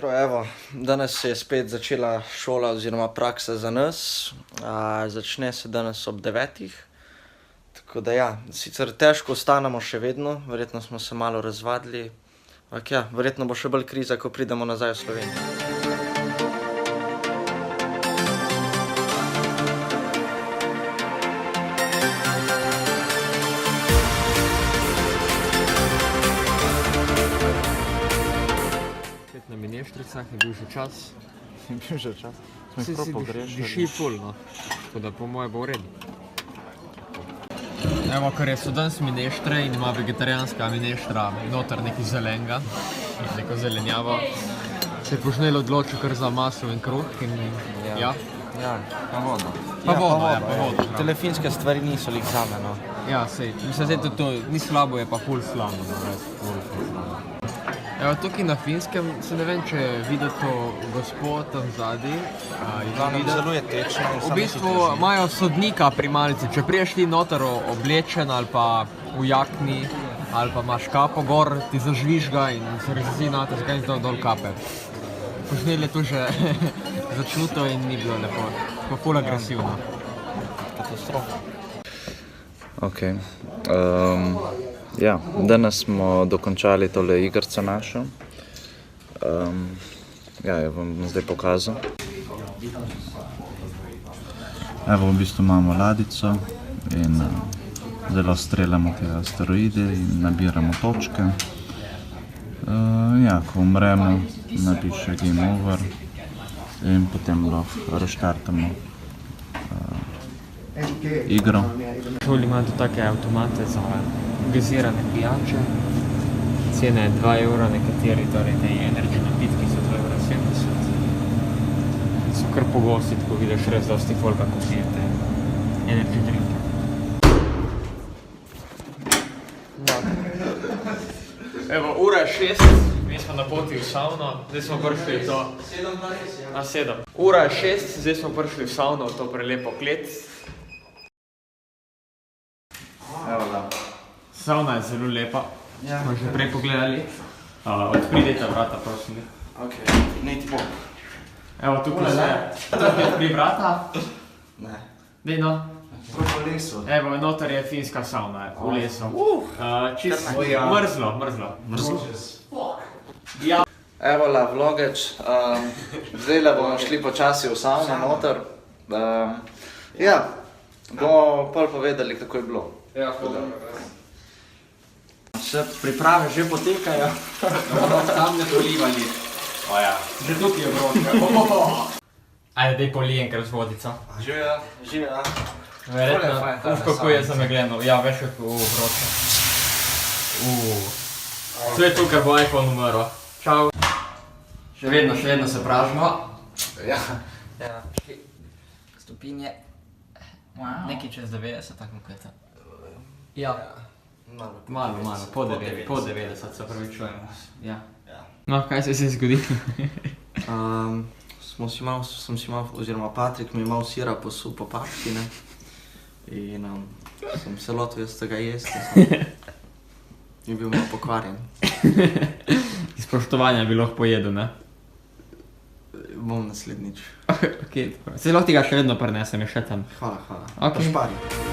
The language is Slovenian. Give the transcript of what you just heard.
jutro, evo. Danes se je spet začela šola oziroma praksa za nas. Začne se danes ob 9. Tako da ja, sicer težko ostanemo še vedno, verjetno smo se malo razvadili. Ampak ja, verjetno bo še bolj kriza, ko pridemo nazaj v Slovenijo. Na Mineštricah je bil že čas. Je bil že čas. Smo jih prav pogrešali. Diši ful, no. Tako da po moje bo v redu. Evo, ker je so danes mineštre in ima vegetarijanska mineštra noter nekaj zelenga, neko zelenjavo, se je Požnel odločil kar za maslo in kruh in ja. Ja, pa vodo. Pa vodo. Telefinske stvari niso lih zame, no. Ja, sej. Mislim, zdaj to ni slabo, je pa ful slano. Evo, tukaj na Finskem, se ne vem, če je videl to gospod tam zadaj. Zelo je tečno. V bistvu imajo sodnika pri malici. Če priješ ti noter oblečen ali pa v jakni, ali pa imaš kapo gor, ti zažvižga in se razzi na te, zakaj ni dol kape. Požnel je tu že začuto in ni bilo lepo. Pa ful agresivno. Katastrofa. Ok. Ja, danes smo dokončali tole igrco našo. Ja, jo vam bom zdaj pokazal. Evo, v bistvu imamo ladico in zelo streljamo te asteroide in nabiramo točke. Ja, ko umremo, napiše game over in potem lahko reštartamo igro. Šoli imajo take avtomate za gazirane pijače. Cena je 2 evra, nekateri, torej te energy napitki so 2,70 evra. So kar pogosti, tako vidiš res dosti folka kupije te energy drinke. Evo, ura je 6, mi smo na poti v savno, zdaj smo prišli v to... 7. Ura je 6, zdaj smo prišli v savno, v to prelepo klet. Evo da. Savna je zelo lepa, smo že prej pogledali. Odpridite vrata, prosim. Ok, ne ti bom. Evo, tukaj se. Tukaj odpri vrata. Ne. Dej no. Kako v lesu? Evo, noter je finska savna, v lesu. Čisto mrzlo. Ja. Evo la, vlogeč. Zdaj bomo šli počasi v savno noter. Ja, bomo pol povedali, kako je bilo. Ja, Vse priprave že potekajo. Tam ne polivali. Ja. Že tukaj je vroče. Ajde, dej polijem, ker z vodico. Živja. Verjetno, kako je zamegljeno. Ja, veš, kako vroče. To je tukaj, bo iPhone umrl. Čau. Še vedno se pražimo. Ja. Stopinje. Nekaj čez 90, tako kot je to. Ja. Malo, po 90, se pravi čujemo. Ja. No, kaj se je zgodilo? Sem si mal, oziroma Patrik mi je mal sira posul po papki, ne. In sem se lotil jaz tega jesti. In bil malo pokvarjen. Iz spoštovanja bi lahko pojedel, ne? Bom naslednjič. Ok, se lahko tega še vedno prinesem, je še tam. Hvala. Ok. Pa špari.